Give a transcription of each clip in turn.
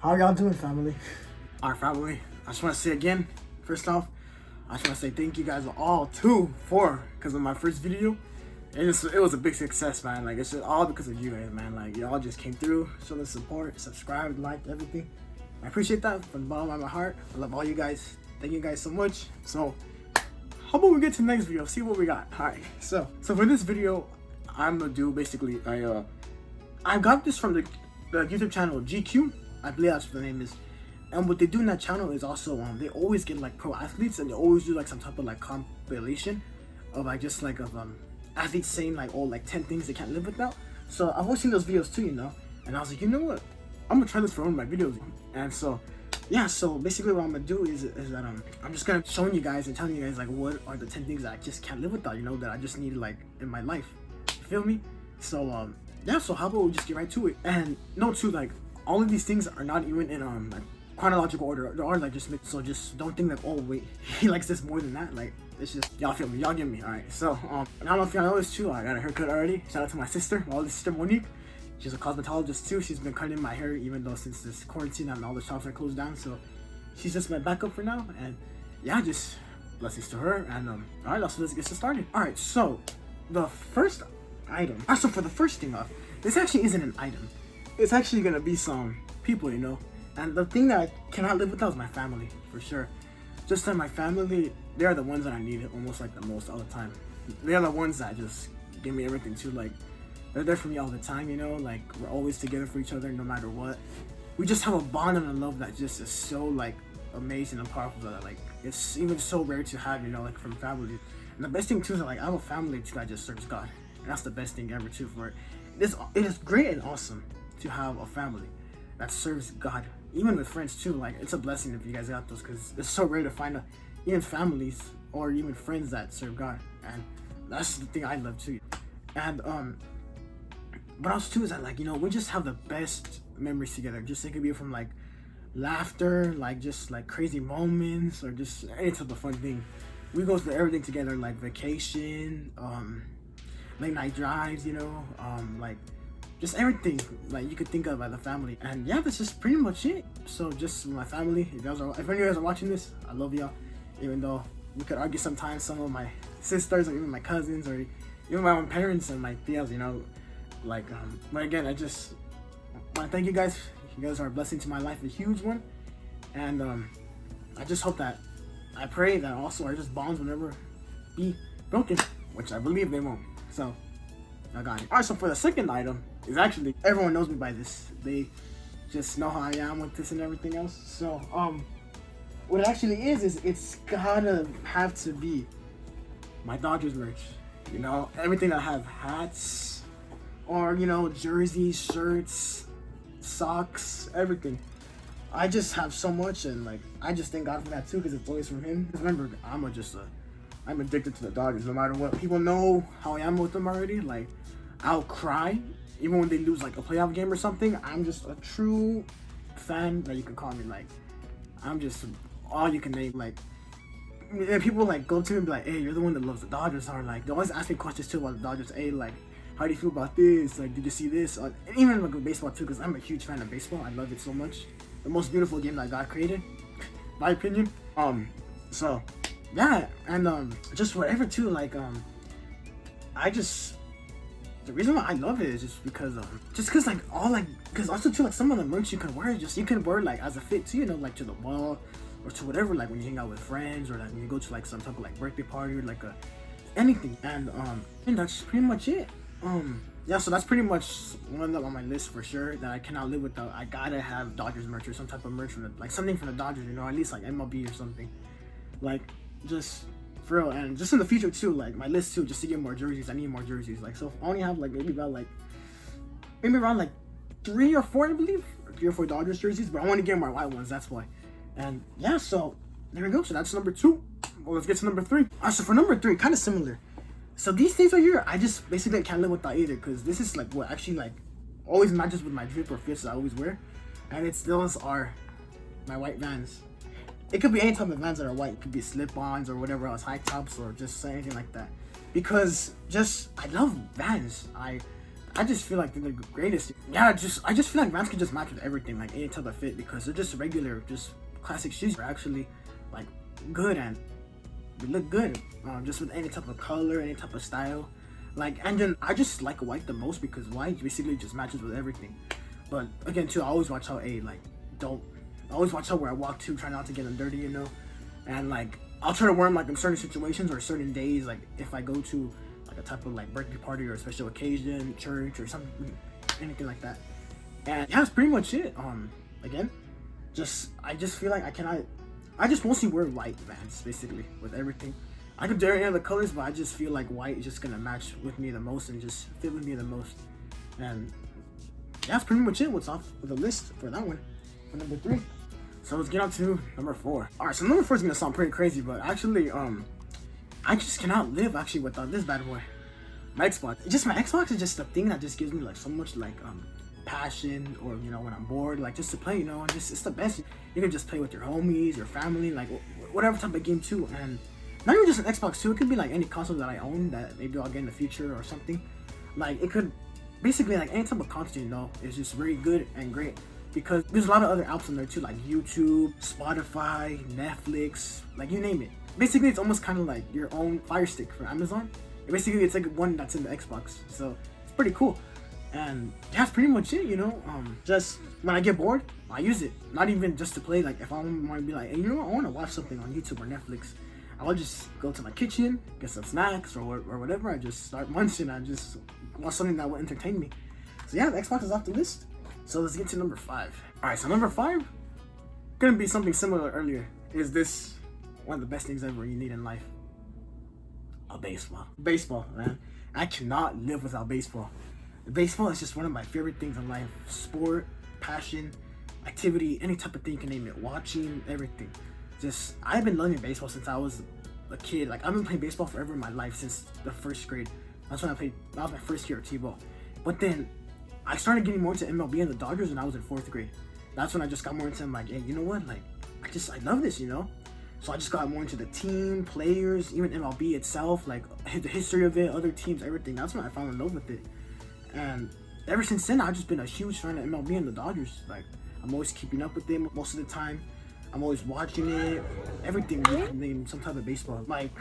How y'all doing, family? Our family, I just want to say again, first off, I just want to say thank you guys all too because of my first video. It was a big success, man. Like, it's just all because of you guys, man. Like, y'all just came through, showed the support, subscribed, liked, everything. I appreciate that from the bottom of my heart. I love all you guys. Thank you guys so much. So, how about we get to the next video, see what we got. All right, so for this video, I'm gonna do basically, I got this from the YouTube channel GQ. I believe that's what the name is. And what they do in that channel is also, they always get like pro athletes, and they always do like some type of like compilation of like just like of athletes saying like, oh, like 10 things they can't live without. So I've always seen those videos too, you know, and I was like, you know what, I'm gonna try this for one of my videos. And so yeah, so basically what I'm gonna do is that I'm just gonna showing you guys and telling you guys like what are the 10 things that I just can't live without, you know, that I just need like in my life. You feel me? So yeah, so how about we just get right to it. And note too, like all of these things are not even in like chronological order. They are like so just don't think like, oh wait, he likes this more than that. Like, it's just, y'all feel me, y'all get me. All right, so I don't know if y'all know this too, I got a haircut already. Shout out to my sister, my older sister Monique. She's a cosmetologist too. She's been cutting my hair even though since this quarantine and all the shops are closed down. So she's just my backup for now. And yeah, just blessings to her. And all right, let's get started. All right, so the first item. So for the first thing off, this actually isn't an item. It's actually gonna be some people, you know. And the thing that I cannot live without is my family, for sure. Just that my family, they are the ones that I need almost like the most all the time. They are the ones that just give me everything too. Like, they're there for me all the time, you know. Like, we're always together for each other no matter what. We just have a bond and a love that just is so like amazing and powerful that like it's even so rare to have, you know, like from family. And the best thing too is that, like, I have a family too that just serves God, and that's the best thing ever too for it. It is great and awesome to have a family that serves God. Even with friends too, like, it's a blessing if you guys got those, because it's so rare to find even families or even friends that serve God. And that's the thing I love too. And what else too is that, like, you know, we just have the best memories together. Just, it could be from like laughter, like just like crazy moments, or just any type of fun thing. We go through everything together, like vacation, late night drives, you know, like just everything like you could think of as a family. And yeah, that's just pretty much it. So just my family, if any of you guys are watching this, I love y'all. Even though we could argue sometimes, some of my sisters or even my cousins or even my own parents and my tias, you know, like but again, I just want to thank you guys. You guys are a blessing to my life, a huge one. And I just hope that, I pray that also our just bonds will never be broken, which I believe they won't. So I got it. Alright, so for the second item is actually, everyone knows me by this. They just know how I am with this and everything else. So what it actually is it's gotta have to be my Dodgers merch. You know, everything that have hats or, you know, jerseys, shirts, socks, everything. I just have so much, and like I just thank God for that too, because it's always from him. Remember, I'm addicted to the Dodgers no matter what. People know how I am with them already. Like, I'll cry even when they lose like a playoff game or something. I'm just a true fan that you can call me. Like, I'm just all you can name. Like, and people like go to me and be like, hey, you're the one that loves the Dodgers. Or like, they always ask me questions too about the Dodgers. Hey, like, how do you feel about this? Like, did you see this? And even like with baseball too, because I'm a huge fan of baseball. I love it so much. The most beautiful game that God created, my opinion. So yeah, and just whatever too. Like, I just, the reason why I love it is just because like all like, because also too, like some of the merch you can wear, you can wear like as a fit too, you know, like to the mall or to whatever, like when you hang out with friends, or like when you go to like some type of like birthday party or like anything. And that's pretty much it. Yeah, so that's pretty much one up on my list for sure that I cannot live without. I gotta have Dodgers merch or some type of merch from like something from the Dodgers, you know, at least like MLB or something. Like, just for real. And just in the future too, like my list too, just to get more jerseys. I need more jerseys. Like, so I only have like maybe around like 3 or 4, I believe, 3 or 4 Dodgers jerseys, but I want to get more white ones. That's why. And yeah, so there we go. So that's number 2. Well, let's get to number 3. So for number 3, kind of similar. So these things right here, I just basically can't live without either, because this is like what actually like always matches with my drip or fits that I always wear, and those are my white Vans. It could be any type of Vans that are white. It could be slip-ons or whatever else, high tops or just anything like that. Because just, I love Vans. I I just feel like they're the greatest. Yeah, I just feel like Vans can just match with everything, like any type of fit, because they're just regular, just classic shoes. They're actually like good and they look good, just with any type of color, any type of style. Like, and then I just like white the most because white basically just matches with everything. But again, too, I always watch out. Don't always watch out where I walk to, try not to get them dirty, you know. And like, I'll try to wear them like in certain situations or certain days, like if I go to like a type of like birthday party or a special occasion, church or something, anything like that. And yeah, that's pretty much it. Again, I just feel like I just mostly wear white Vans basically with everything. I could dare any other colors, but I just feel like white is just gonna match with me the most and just fit with me the most. And that's pretty much it. What's off the list for that one, for number 3. So let's get on to number 4. All right, so number 4 is gonna sound pretty crazy, but actually, I just cannot live actually without this bad boy, my Xbox. Just my Xbox is just a thing that just gives me like so much like passion, or you know, when I'm bored, like just to play, you know, and just it's the best. You can just play with your homies, your family, like whatever type of game too. And not even just an Xbox too, it could be like any console that I own that maybe I'll get in the future or something. Like it could basically like any type of content, you know, is just very good and great, because there's a lot of other apps on there too, like YouTube, Spotify, Netflix, like you name it. Basically it's almost kind of like your own Fire Stick for Amazon. Basically it's like one that's in the Xbox, so it's pretty cool. And that's pretty much it, you know. Just when I get bored, I use it. Not even just to play, like if I want to be like, hey, you know what, I want to watch something on YouTube or Netflix, I'll just go to my kitchen, get some snacks or whatever. I just start munching. I just want something that will entertain me. So yeah, the Xbox is off the list. So let's get to number 5. All right, so number 5, gonna be something similar earlier. Is this one of the best things ever you need in life? A baseball. Baseball, man. I cannot live without baseball. Baseball is just one of my favorite things in life. Sport, passion, activity, any type of thing you can name it. Watching, everything. Just, I've been loving baseball since I was a kid. Like, I've been playing baseball forever in my life, since the 1st grade. That's when I played, that was my first year of T-ball. But then, I started getting more into MLB and the Dodgers when I was in 4th grade. That's when I just got more into, like, hey, you know what? Like, I love this, you know? So I just got more into the team, players, even MLB itself, like, the history of it, other teams, everything. That's when I fell in love with it. And ever since then, I've just been a huge fan of MLB and the Dodgers. Like, I'm always keeping up with them most of the time. I'm always watching it, everything you can name some type of baseball. Like,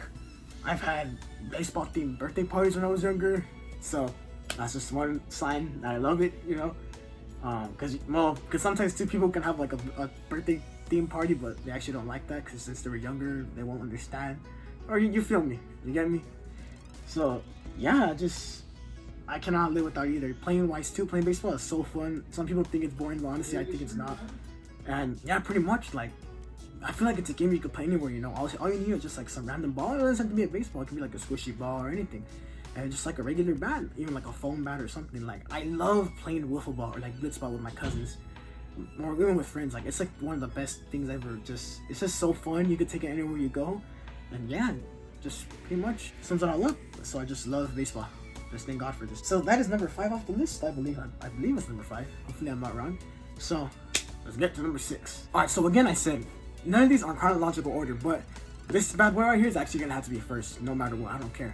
I've had baseball themed birthday parties when I was younger, so that's just one sign that I love it, you know. Because sometimes two people can have like a birthday theme party, but they actually don't like that, because since they were younger, they won't understand. Or you feel me? You get me? So yeah, I cannot live without either. Playing wise too, playing baseball is so fun. Some people think it's boring, but honestly, I think it's not. And yeah, pretty much, like, I feel like it's a game you could play anywhere, you know. All you need is just like some random ball. It doesn't have to be a baseball. It can be like a squishy ball or anything. And just like a regular bat, even like a foam bat or something. Like, I love playing wiffle ball or like blitz ball with my cousins, or even with friends. Like, it's like one of the best things ever. It's just so fun. You could take it anywhere you go. And yeah, just pretty much sums it all up. So I just love baseball. Just thank God for this. So that is number 5 off the list. I believe it's number 5. Hopefully I'm not wrong. So let's get to number 6. All right, so again, I said none of these are in chronological order, but this bad boy right here is actually gonna have to be first, no matter what. I don't care.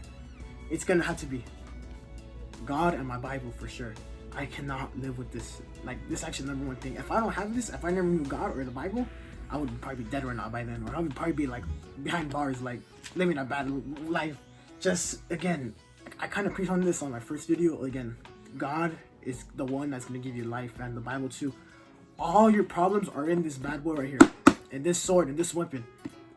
It's gonna have to be God and my Bible for sure. I cannot live with this. Like, this is actually the number 1 thing. If I don't have this, if I never knew God or the Bible, I would probably be dead right now by then, or I would probably be like behind bars, like living a bad life. Just again, I kind of preached on this on my first video. Again, God is the one that's gonna give you life, and the Bible too. All your problems are in this bad boy right here, in this sword, in this weapon.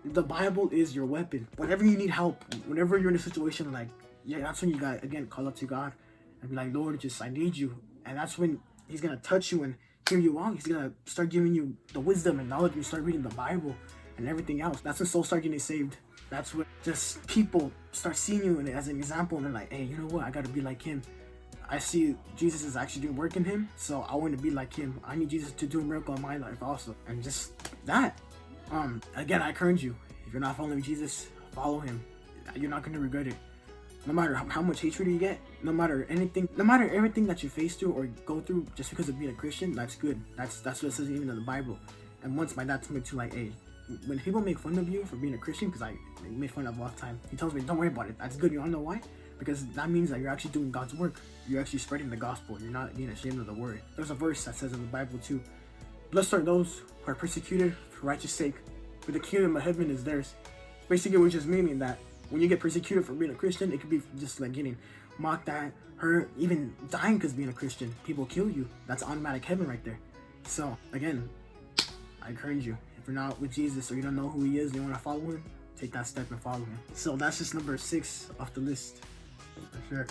The Bible is your weapon. Whenever you need help, whenever you're in a situation like, yeah, that's when you gotta, again, call up to God and be like, Lord, I need you. And that's when He's gonna touch you and hear you out. He's gonna start giving you the wisdom and knowledge. You start reading the Bible and everything else. That's when souls start getting saved. That's when just people start seeing you as an example, and they're like, hey, you know what? I gotta be like him. I see Jesus is actually doing work in him, so I want to be like him. I need Jesus to do a miracle in my life also. And just that. Again, I encourage you, if you're not following Jesus, follow him. You're not going to regret it. No matter how much hatred you get, no matter everything that you face through or go through just because of being a Christian, that's good. That's what it says even in the Bible. And once my dad told me to, like, hey, when people make fun of you for being a Christian, because I made fun of all the time, he tells me, don't worry about it. That's good. You wanna know why? because that means that you're actually doing God's work. You're actually spreading the gospel. You're not being ashamed of the word. There's a verse that says in the Bible too, blessed are those who are persecuted for righteous sake, for the kingdom of heaven is theirs. Basically, which is meaning that when you get persecuted for being a Christian, it could be just like getting mocked at, hurt, even dying because being a Christian. People kill you. That's automatic heaven right there. So again, I encourage you, if you're not with Jesus or you don't know who he is and you want to follow him, take that step and follow him. So that's just number 6 off the list for sure.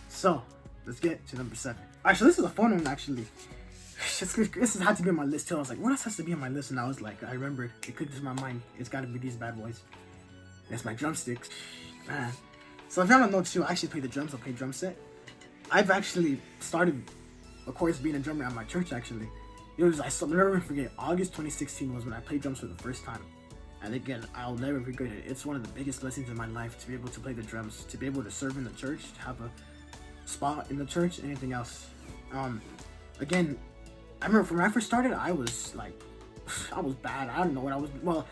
So let's get to number 7. Actually, this is a fun one actually. This had to be on my list too. I was like, what else has to be on my list? And I was like, I remembered, it clicked into my mind, it's got to be these bad boys. It's my drumsticks, man. So if y'all don't know too, I actually play the drums. I play drum set. I've actually started, of course, being a drummer at my church actually. It was, I'll never forget, August 2016 was when I played drums for the first time. And again, I'll never forget it. It's one of the biggest blessings in my life to be able to play the drums, to be able to serve in the church, to have a spot in the church, anything else. Again, I remember when I first started, I was like, I was bad. I don't know what I was, well,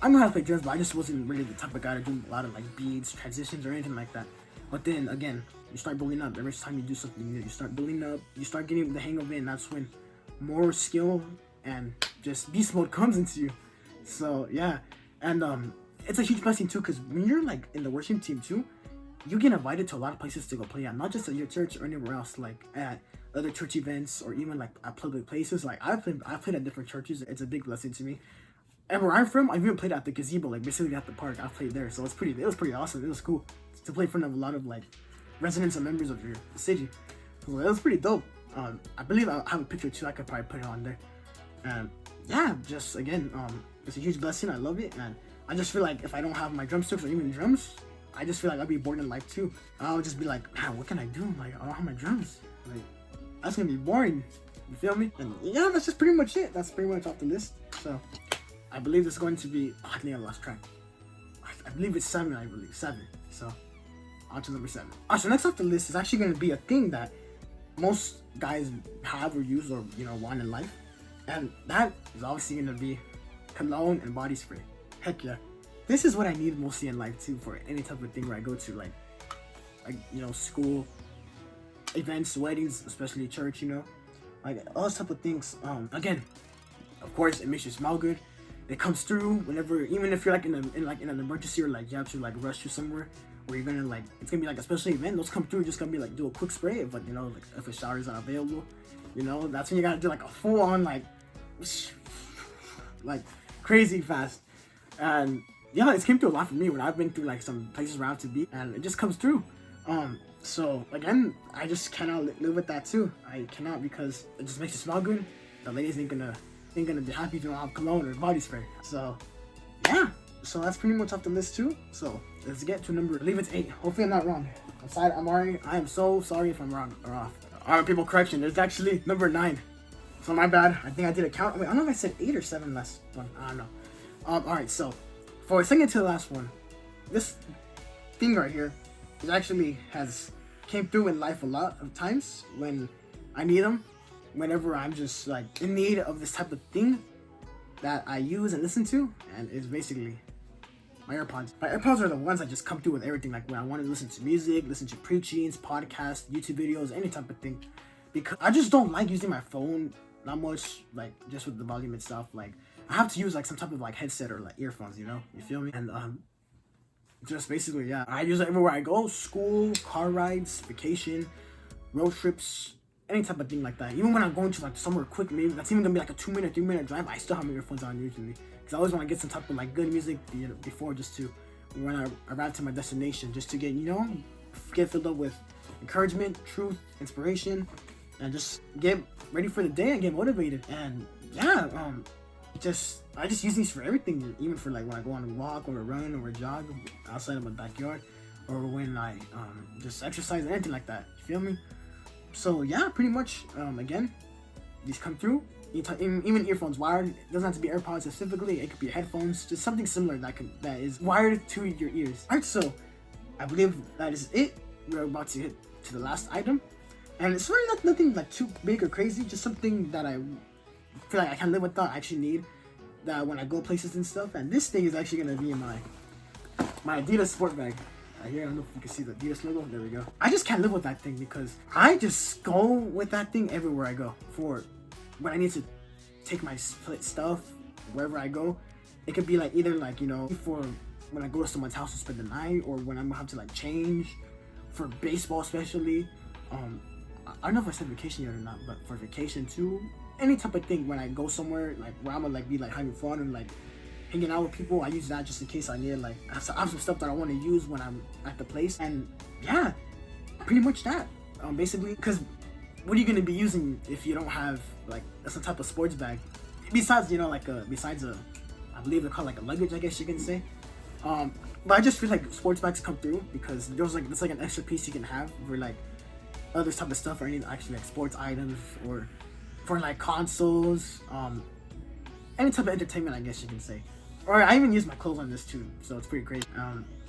I know how to play drums, but I just wasn't really the type of guy to do a lot of like beats, transitions, or anything like that. But then again, you start building up. Every time you do something new, you start building up, you start getting the hang of it, and that's when more skill and just beast mode comes into you. So yeah, and it's a huge blessing too, because when you're like in the worship team too, you get invited to a lot of places to go play at, not just at your church or anywhere else, like at other church events or even like at public places. Like I played at different churches. It's a big blessing to me. And where I'm from, I've even played at the gazebo, like basically at the park. I played there, so it was pretty awesome. It was cool to play in front of a lot of like residents and members of your city. So it was pretty dope. I believe I have a picture too. I could probably put it on there. And yeah, just again, it's a huge blessing. I love it, and I just feel like if I don't have my drumsticks or even drums, I just feel like I'd be bored in life too. I'll just be like, man, what can I do? Like, I don't have my drums. Like, that's gonna be boring. You feel me? And yeah, that's just pretty much it. That's pretty much off the list. So I believe it's going to be, I think I lost track. I believe it's 7, I believe. 7. So, on to number 7. So next off the list is actually going to be a thing that most guys have or use or, you know, want in life. And that is obviously going to be cologne and body spray. Heck yeah. This is what I need mostly in life too, for any type of thing where I go to, like you know, school, events, weddings, especially church, you know. Like, all those type of things. Again, of course, it makes you smell good. It comes through whenever, even if you're like in an emergency or like you have to like rush to somewhere where you're gonna like, it's gonna be like a special event. Those come through, just gonna be like do a quick spray. But you know, like if a shower is not available, you know, that's when you gotta do like a full on like crazy fast. And yeah, it's came through a lot for me when I've been through like some places where I have to be, and it just comes through. So again, I just cannot live with that too. I cannot, because it just makes you smell good. The ladies ain't gonna be happy if you don't have cologne or body spray. So yeah, so that's pretty much off the list too. So let's get to number, I believe it's 8. Hopefully I'm not wrong. I am so sorry if I'm wrong or off. Alright people, correction, it's actually number 9. So my bad. I think I did a count. Wait, I don't know if I said 8 or 7 last one. I don't know. Alright, so for a second to the last one, this thing right here, it actually came through in life a lot of times when I need them. Whenever I'm just like in need of this type of thing that I use and listen to, and it's basically my AirPods. My AirPods are the ones that just come through with everything. Like when I want to listen to music, listen to preachings, podcasts, YouTube videos, any type of thing. Because I just don't like using my phone not much, like just with the volume and stuff. Like I have to use like some type of like headset or like earphones, you know? You feel me? And just basically, yeah, I use it everywhere I go. School, car rides, vacation, road trips, any type of thing like that. Even when I'm going to like somewhere quick, maybe that's even gonna be like a 2-minute, 3-minute drive, I still have my earphones on usually, because I always want to get some type of like good music before, just to when I arrive to my destination, just to get, you know, get filled up with encouragement, truth, inspiration, and just get ready for the day and get motivated. And yeah, I just use these for everything, even for like when I go on a walk or a run or a jog outside of my backyard, or when I just exercise or anything like that. You feel me? So yeah, pretty much, again, these come through. Even earphones wired. It doesn't have to be AirPods specifically. It could be headphones, just something similar that is wired to your ears. Alright, so I believe that is it. We're about to hit to the last item, and it's really nothing like too big or crazy. Just something that I feel like I can live without. I actually need that when I go places and stuff. And this thing is actually gonna be my Adidas sport bag. Right here, I don't know if you can see the Adidas logo. There we go. I just can't live with that thing because I just go with that thing everywhere I go. For when I need to take my stuff wherever I go, it could be like either like, you know, for when I go to someone's house to spend the night, or when I'm gonna have to like change for baseball especially. I don't know if I said vacation yet or not, but for vacation too, any type of thing when I go somewhere like where I'm gonna like be like having fun and like hanging out with people, I use that just in case I need like I have some stuff that I want to use when I'm at the place. And yeah, pretty much that. Basically, because what are you gonna be using if you don't have like some type of sports bag? Besides, you know, like besides I believe they're called like a luggage, I guess you can say. But I just feel like sports bags come through because there's like it's like an extra piece you can have for like other type of stuff, or any actually like sports items, or for like consoles, any type of entertainment, I guess you can say. Or I even use my clothes on this too, so it's pretty crazy.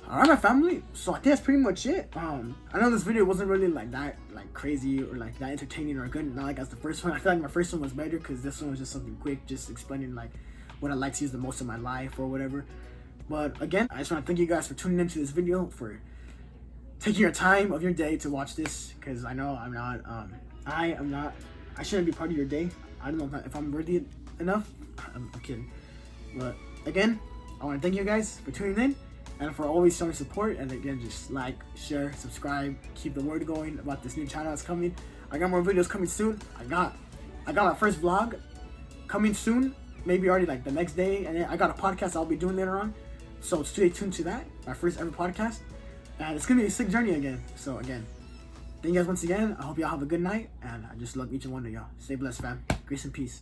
Alright, my family, so I think that's pretty much it. I know this video wasn't really like that like crazy or like that entertaining or good, not like as the first one. I feel like my first one was better because this one was just something quick, just explaining like what I like to use the most in my life or whatever. But again, I just want to thank you guys for tuning into this video, for taking your time of your day to watch this, because I know I shouldn't be part of your day. I don't know if I'm worthy enough. I'm kidding. But again, I want to thank you guys for tuning in and for always showing support. And again, just like, share, subscribe, keep the word going about this new channel that's coming. I got more videos coming soon. I got my first vlog coming soon, maybe already like the next day, and then I got a podcast I'll be doing later on. So stay tuned to that, my first ever podcast. And it's gonna be a sick journey again. So again, thank you guys once again. I hope y'all have a good night, and I just love each and one of y'all. Stay blessed, fam. Grace and peace.